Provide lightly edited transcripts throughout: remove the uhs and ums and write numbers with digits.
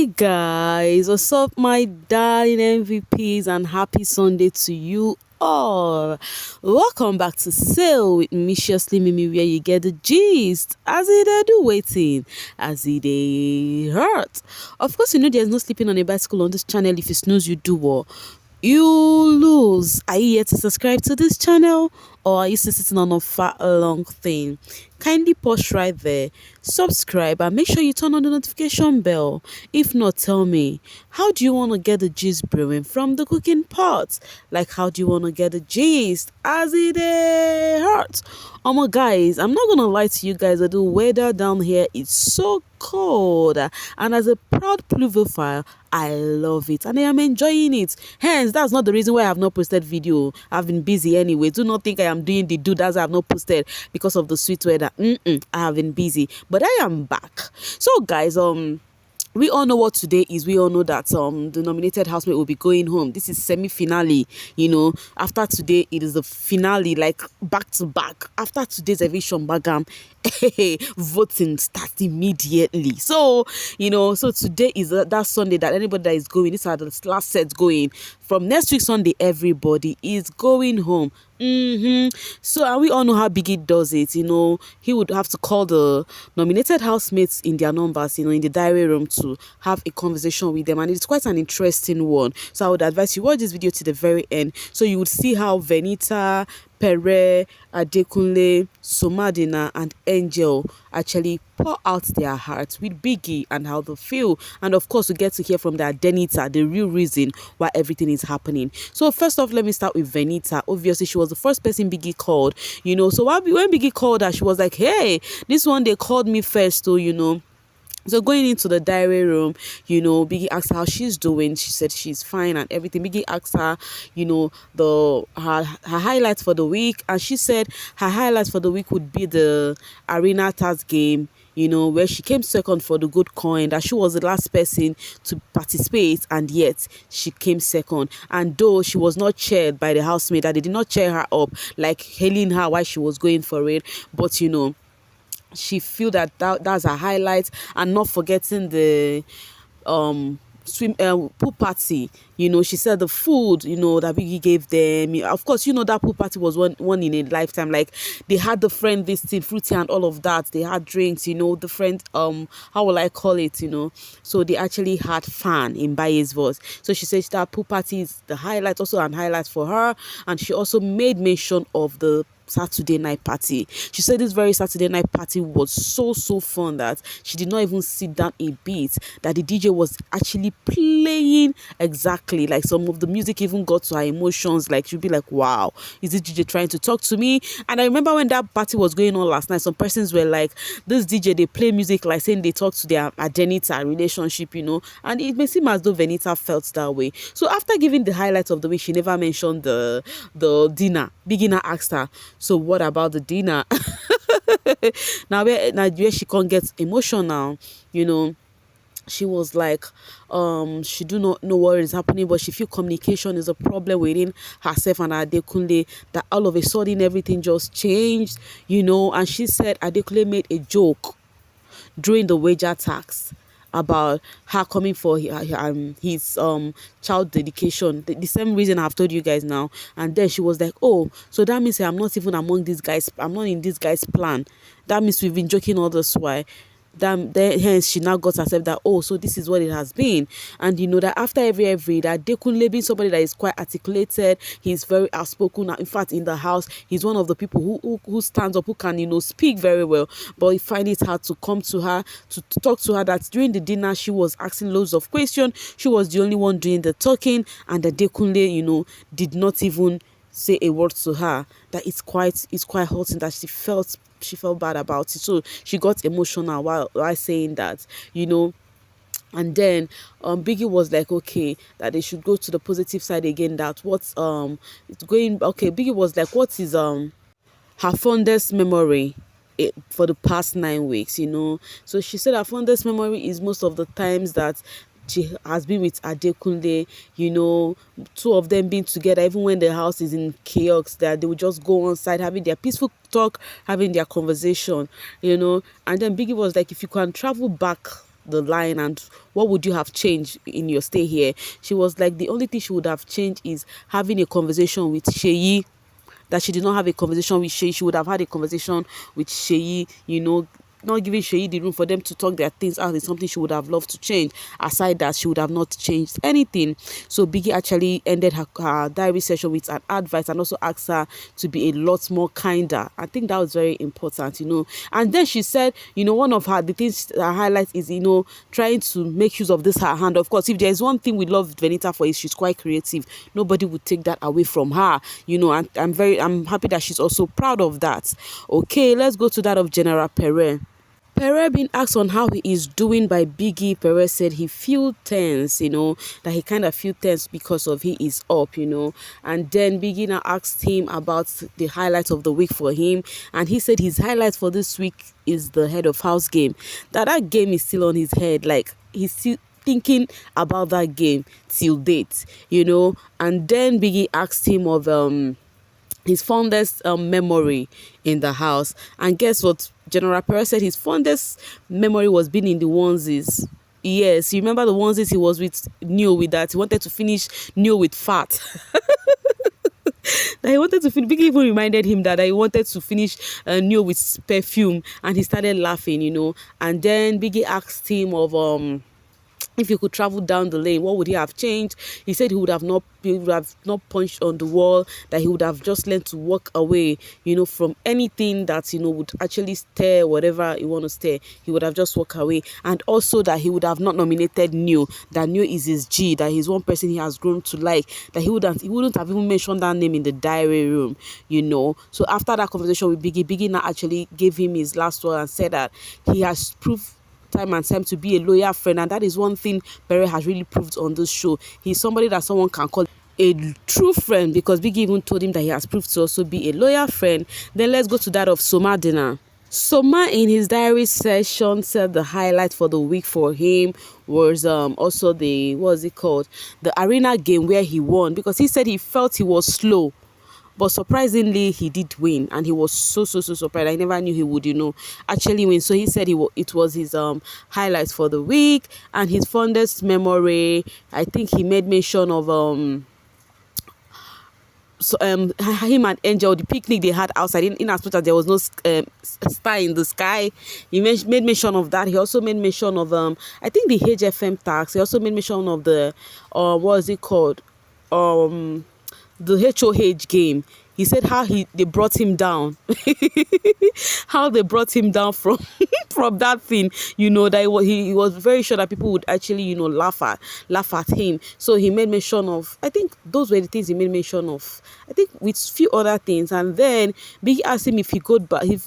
Hey guys, what's up, my darling MVPs, and happy Sunday to you all. Welcome back to Sail with Miciously Mimi, where you get the gist as it do waiting, as it hurt. Of course, you know there's no sleeping on a bicycle on this channel. If you snooze, you do what? You lose. Are you here to subscribe to this channel, or are you still sitting on a fat long thing? Kindly pause right there, subscribe, and make sure you turn on the notification bell. If not, tell me, how do you want to get the gist brewing from the cooking pot? Like, how do you want to get the gist as it hurts? My guys, I'm not gonna lie to you guys, that the weather down here is so cold, and as a proud Pluviophile, I love it and I am enjoying it. Hence, that's not the reason why I have not posted video. I've been busy anyway. Do not think I am doing the do that's I have not posted because of the sweet weather. I have been busy, but I am back. So guys, we all know what today is. We all know that the nominated housemate will be going home. This is semi-finale. After today it is the finale, like back to back. After today's eviction bagam, voting starts immediately. So so today is that Sunday that anybody that is going, these are the last sets going. From next week Sunday, everybody is going home. So, and we all know how Biggie does it. He would have to call the nominated housemates in their numbers, in the diary room, to have a conversation with them, and it's quite an interesting one. So I would advise you watch this video to the very end, so you would see how Venita, Pere, Adekunle, Soma, and Angel actually pour out their hearts with Biggie and how they feel. And of course, we get to hear from the Adenita, the real reason why everything is happening. So first off, let me start with Venita. Obviously, she was the first person Biggie called, So when Biggie called her, she was like, hey, this one, they called me first, so, So going into the diary room, Biggie asked her how she's doing. She said she's fine and everything. Biggie asked her, her highlights for the week, and she said her highlights for the week would be the arena task game, where she came second for the good coin, that she was the last person to participate, and yet she came second. And though she was not cheered by the housemaid, that they did not cheer her up, like hailing her while she was going for it, but she feel that's a highlight. And not forgetting the pool party. She said the food that Biggie gave them, of course, that pool party was one in a lifetime. Like, they had the friend this thing fruity and all of that. They had drinks, the friend, how will I call it, so they actually had fun in Baye's voice. So she said that pool party is the highlight, also an highlight for her. And she also made mention of the Saturday night party. She said this very Saturday night party was so fun that she did not even sit down a bit, that the DJ was actually playing exactly, like some of the music even got to her emotions. Like, she'd be like, wow, is this DJ trying to talk to me? And I remember when that party was going on last night, some persons were like, this DJ, they play music like saying they talk to their Adenita relationship, and it may seem as though Venita felt that way. So after giving the highlights of the week, she never mentioned the dinner. Beginner asked her, so what about the dinner? now where she can't get emotional, she was like, she do not know what is happening, but she feel communication is a problem within herself and Adekunle, that all of a sudden everything just changed, and she said Adekunle made a joke during the wager tax about her coming for his child dedication, the same reason I've told you guys now. And then she was like, oh, so that means I'm not even among these guys, I'm not in this guy's plan. That means we've been joking all this while. Then hence she now got herself that, oh, so this is what it has been. And that after every that Adekunle being somebody that is quite articulated, he's very outspoken. In fact, in the house, he's one of the people who stands up, who can speak very well, but he find it hard to come to her, to talk to her. That during the dinner she was asking loads of questions, she was the only one doing the talking, and the Adekunle did not even say a word to her. That it's quite hurting, that she felt bad about it. So she got emotional while saying that, and then Biggie was like, okay, that they should go to the positive side again, that what's it's going okay. Biggie was like, what is her fondest memory for the past 9 weeks, So she said her fondest memory is most of the times that she has been with Adekunle, two of them being together, even when the house is in chaos, that they will just go on side, having their peaceful talk, having their conversation, And then Biggie was like, if you can travel back the line, and what would you have changed in your stay here? She was like, the only thing she would have changed is having a conversation with Sheyi, that she did not have a conversation with Sheyi. She would have had a conversation with Sheyi, not giving Sheyi the room for them to talk their things out is something she would have loved to change. Aside that, she would have not changed anything. So Biggie actually ended her diary session with an advice and also asked her to be a lot more kinder. I think that was very important. And then she said, one of the things her highlights is, trying to make use of this her hand. Of course, if there is one thing we love Venita for, is she's quite creative. Nobody would take that away from her. And I'm happy that she's also proud of that. Okay, let's go to that of General Pere. Pere being asked on how he is doing by Biggie, Pere said he feel tense, that he kind of feel tense because of he is up, And then Biggie now asked him about the highlights of the week for him, and he said his highlight for this week is the head of house game. That game is still on his head, like he's still thinking about that game till date, And then Biggie asked him of his fondest memory in the house, and guess what? General Pere said his fondest memory was being in the onesies. Yes, you remember the onesies he was with Neo with that he wanted to finish Neo with fat. That he wanted to finish. Biggie even reminded him that he wanted to finish Neo with perfume, and he started laughing, And then Biggie asked him of if he could travel down the lane, what would he have changed? He said he would have not punched on the wall, that he would have just learned to walk away, from anything that, would actually stir whatever he want to stir. He would have just walked away. And also that he would have not nominated Neo, that Neo is his G, that he's one person he has grown to like, that he wouldn't have even mentioned that name in the diary room, So after that conversation with Biggie now actually gave him his last word and said that he has proved time and time to be a loyal friend, and that is one thing Pere has really proved on this show. He's somebody that someone can call a true friend, because Biggie even told him that he has proved to also be a loyal friend. Then let's go to that of Soma dinner. Soma in his diary session said the highlight for the week for him was also the arena game where he won, because he said he felt he was slow. But surprisingly, he did win, and he was so surprised. I never knew he would, actually win. So he said it was his highlights for the week, and his fondest memory. I think he made mention of him and Angel, the picnic they had outside. In as much as there was no star in the sky, he made mention of that. He also made mention of I think the HFM tax. He also made mention of the the HOH game. He said how they brought him down, how they brought him down from from that thing. That he was very sure that people would actually laugh at him. So he made mention of. I think those were the things he made mention of. I think with few other things, and then Biggie asked him if he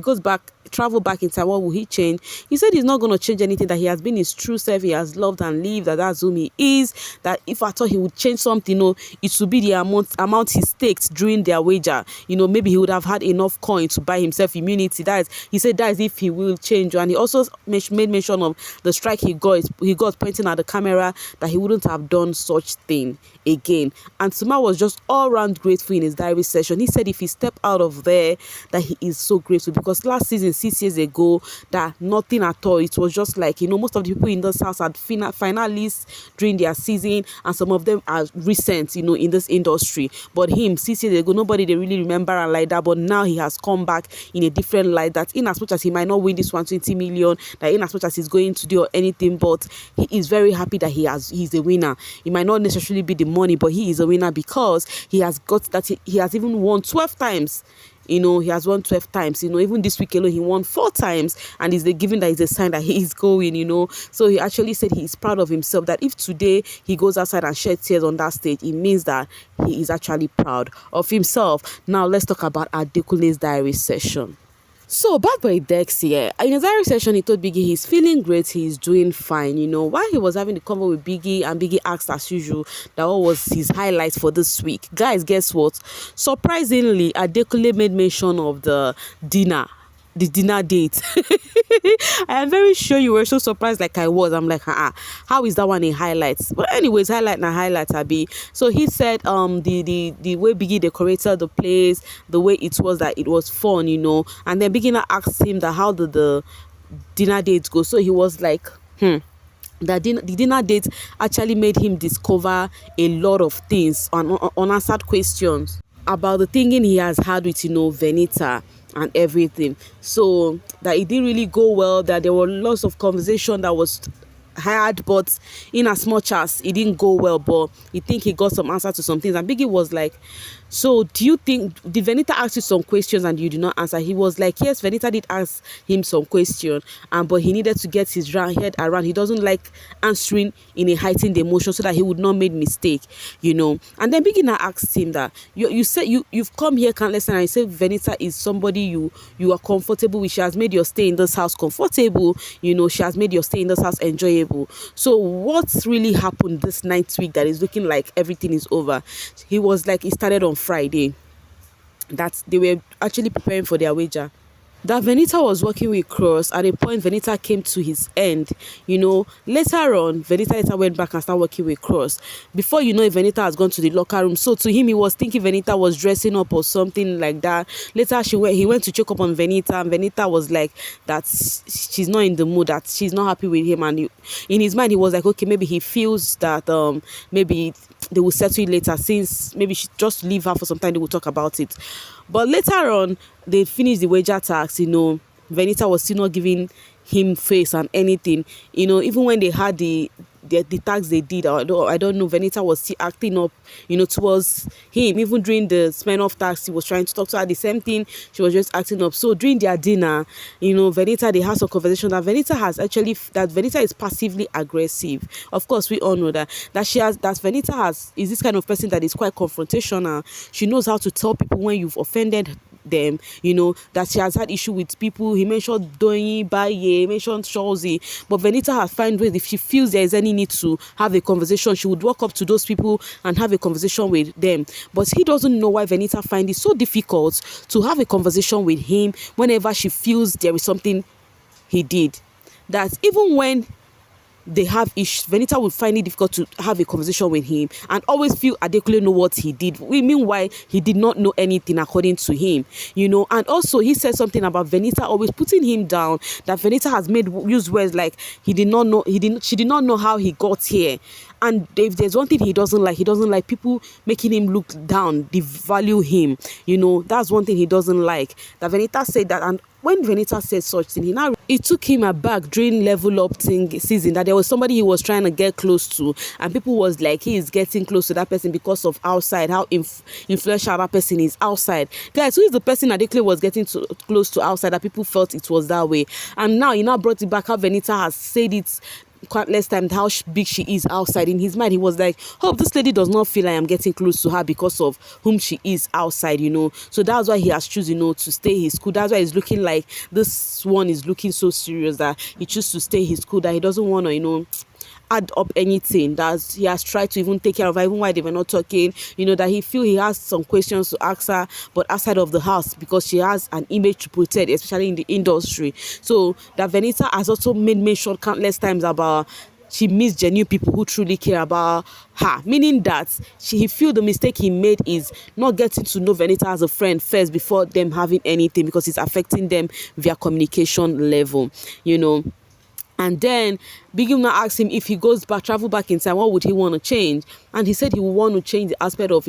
goes back. Travel back in time, what will he change? He said he's not going to change anything, that he has been his true self, he has loved and lived, that's whom he is, that if I thought he would change something, it would be the amount he staked during their wager. Maybe he would have had enough coin to buy himself immunity. He said that is if he will change. And he also made mention of the strike he got pointing at the camera, that he wouldn't have done such thing again. And Soma was just all round grateful in his diary session. He said if he stepped out of there, that he is so grateful, because last season 6 years ago, that nothing at all. It was just like, most of the people in this house had finalists during their season, and some of them are recent, in this industry. But him, 6 years ago, nobody they really remember and like that. But now he has come back in a different light, that in as much as he might not win this 120 million, that in as much as he's going to do or anything, but he is very happy that he's a winner. It might not necessarily be the money, but he is a winner because he has got that. He has even won 12 times. He has won 12 times. Even this week alone, he won 4 times. And is the given that is a sign that he is going, So he actually said he is proud of himself, that if today he goes outside and sheds tears on that stage, it means that he is actually proud of himself. Now, let's talk about Adekunle's diary session. So back by Dex here, in his diary session, he told Biggie he's feeling great, he's doing fine. While he was having the convo with Biggie, and Biggie asked as usual that what was his highlights for this week. Guys, guess what? Surprisingly, Adekunle made mention of the dinner date. I am very sure you were so surprised like I was. I'm like, how is that one a highlight? But anyways, highlight Abi. So he said the way Biggie decorated the place, the way it was, that it was fun, and then Biggie now asked him that how did the dinner date go. So he was like, that the dinner date actually made him discover a lot of things, unanswered questions about the thinking he has had with Venita and everything. So that it didn't really go well, that there were lots of conversation that was had, but in as much as it didn't go well, but he think he got some answer to some things. And Biggie was like, so do you think, did Venita ask you some questions and you did not answer? He was like, yes, Venita did ask him some question, but he needed to get his head around. He doesn't like answering in a heightened emotion so that he would not make mistake, And then Biggie now asked him that you said you've come here countless and I said Venita is somebody you are comfortable with. She has made your stay in this house comfortable, she has made your stay in this house enjoyable. So what's really happened this ninth week that is looking like everything is over? He was like, it started on Friday, that they were actually preparing for their wager, that Venita was working with Cross. At a point, Venita came to his end. Later on, Venita later went back and started working with Cross. Before you know it, Venita has gone to the locker room. So to him, he was thinking Venita was dressing up or something like that. Later, he went to check up on Venita, and Venita was like that she's not in the mood, that she's not happy with him. And in his mind, he was like, okay, maybe he feels that maybe they will settle it later, since maybe she just leave her for some time, they will talk about it. But later on, they finished the wager tax. Venita was still not giving him face and anything. Even when they had the tax they did, I don't know, Venita was still acting up, towards him. Even during the Smirnoff tax, he was trying to talk to her. The same thing, she was just acting up. So during their dinner, Venita, they had some conversation that Venita is passively aggressive. Of course, we all know that Venita is this kind of person that is quite confrontational. She knows how to tell people when you've offended them, that she has had issue with people. He mentioned Doyi, Baye, mentioned Shozi, but Venita has found ways, if she feels there is any need to have a conversation, she would walk up to those people and have a conversation with them. But he doesn't know why Venita finds it so difficult to have a conversation with him whenever she feels there is something he did. That even when they have issues, Venita will find it difficult to have a conversation with him and always feel Adekunle know what he did. Meanwhile, he did not know anything according to him, And also, he said something about Venita always putting him down, that Venita has used words like she did not know how he got here. And if there's one thing he doesn't like people making him look down, devalue him. That's one thing he doesn't like. That Venita said that, and when Venita said such thing, it took him aback during level up season, that there was somebody he was trying to get close to, and people was like, he is getting close to that person because of outside, how influential that person is outside. Guys, who is the person that Adekunle was getting close to outside that people felt it was that way? And now he brought it back, how Venita has said it countless times, how big she is outside. In his mind, he was like, hope this lady does not feel I am getting close to her because of whom she is outside, So that's why he has chosen, to stay his cool. That's why he's looking like this one is looking so serious, that he chooses to stay his cool, that he doesn't want to, add up anything, that he has tried to even take care of her, even while they were not talking, that he feel he has some questions to ask her, but outside of the house, because she has an image to protect, especially in the industry. So that Venita has also made mention countless times about she meets genuine people who truly care about her, meaning that he feel the mistake he made is not getting to know Venita as a friend first before them having anything, because it's affecting them via communication level, And then Biggie now asked him, if he travel back in time, what would he want to change? And he said he would want to change the aspect of,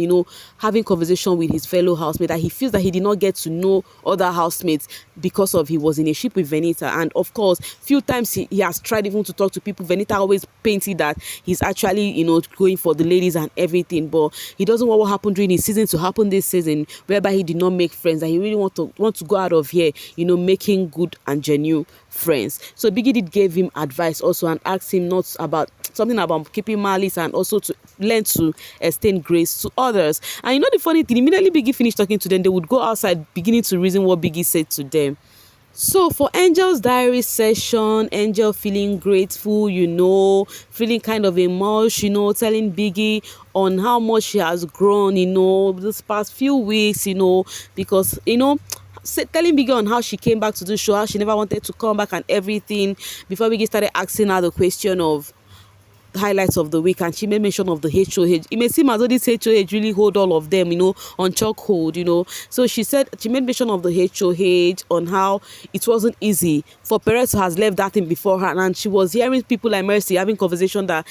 having conversation with his fellow housemate, that he feels that he did not get to know other housemates because of he was in a ship with Venita. And of course, few times he has tried even to talk to people. Venita always painted that he's actually, going for the ladies and everything, but he doesn't want what happened during his season to happen this season, whereby he did not make friends, and he really want to go out of here, making good and genuine friends. So Biggie did give him advice also, and asked him not about something about keeping malice, and also to learn to extend grace to others. And the funny thing, immediately Biggie finished talking to them, they would go outside beginning to reason what Biggie said to them. So for Angel's diary session, Angel feeling grateful, feeling kind of emotional, telling Biggie on how much she has grown, this past few weeks, because, telling Biggie on how she came back to the show, how she never wanted to come back and everything, before Biggie started asking her the question of highlights of the week, and she made mention of the HOH. It may seem as though this HOH really hold all of them, on chokehold, So she said she made mention of the HOH on how it wasn't easy for Pere to has left that thing before her, and she was hearing people like Mercy having conversation that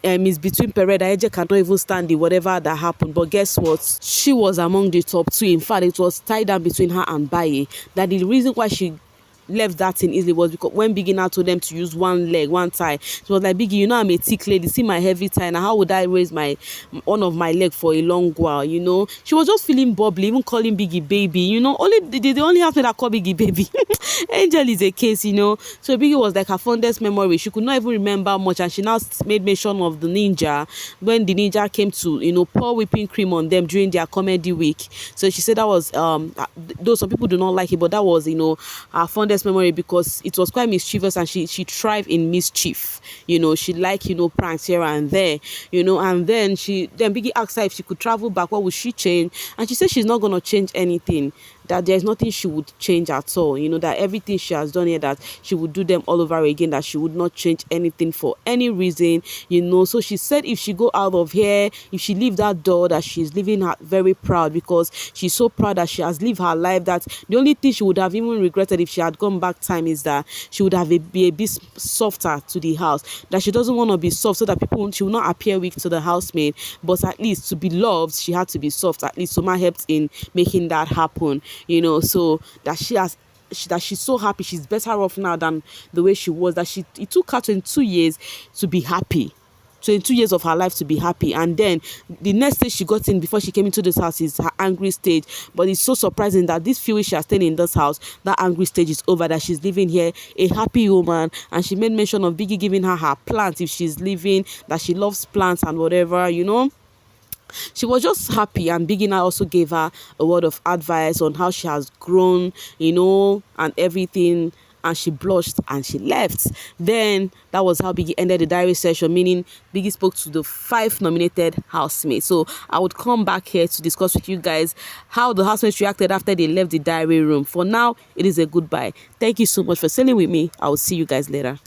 is between Pere that AJ cannot even stand the whatever that happened. But guess what? She was among the top two. In fact, it was tied down between her and Baye. That the reason why she left that thing easily was because when Biggie now told them to use one leg, one tie, she was like, Biggie, I'm a thick lady, see my heavy tie, now how would I raise my one of my leg for a long while? She was just feeling bubbly, even calling Biggie baby. Only the only husband that call Biggie baby. Angel is a case. So Biggie was like her fondest memory. She could not even remember much, and she now made mention of the ninja when the ninja came to pour whipping cream on them during their comedy week. So she said that was though some people do not like it, but that was her fondest memory because it was quite mischievous, and she thrived in mischief. She liked pranks here and there. And then Biggie asked her if she could travel back, what would she change? And she said she's not gonna change anything, that there's nothing she would change at all. That everything she has done here, that she would do them all over again, that she would not change anything for any reason. So she said if she go out of here, if she leave that door, that she's living her very proud, because she's so proud that she has lived her life, that the only thing she would have even regretted if she had gone back time is that she would have be a bit softer to the house, that she doesn't want to be soft so that she will not appear weak to the housemaid, but at least to be loved she had to be soft. At least Soma helped in making that happen, so that she's so happy, she's better off now than the way she was, that it took her 22 years to be happy. 22 years of her life to be happy, and then the next stage she got in before she came into this house is her angry stage. But it's so surprising that this few weeks she has stayed in this house, that angry stage is over, that she's living here a happy woman. And she made mention of Biggie giving her plants if she's leaving, that she loves plants and whatever. She was just happy, and Biggie now also gave her a word of advice on how she has grown, and everything. And she blushed and she left. Then that was how Biggie ended the diary session, meaning Biggie spoke to the 5 nominated housemates. So I would come back here to discuss with you guys how the housemates reacted after they left the diary room. For now, it is a goodbye. Thank you so much for sailing with me. I will see you guys later.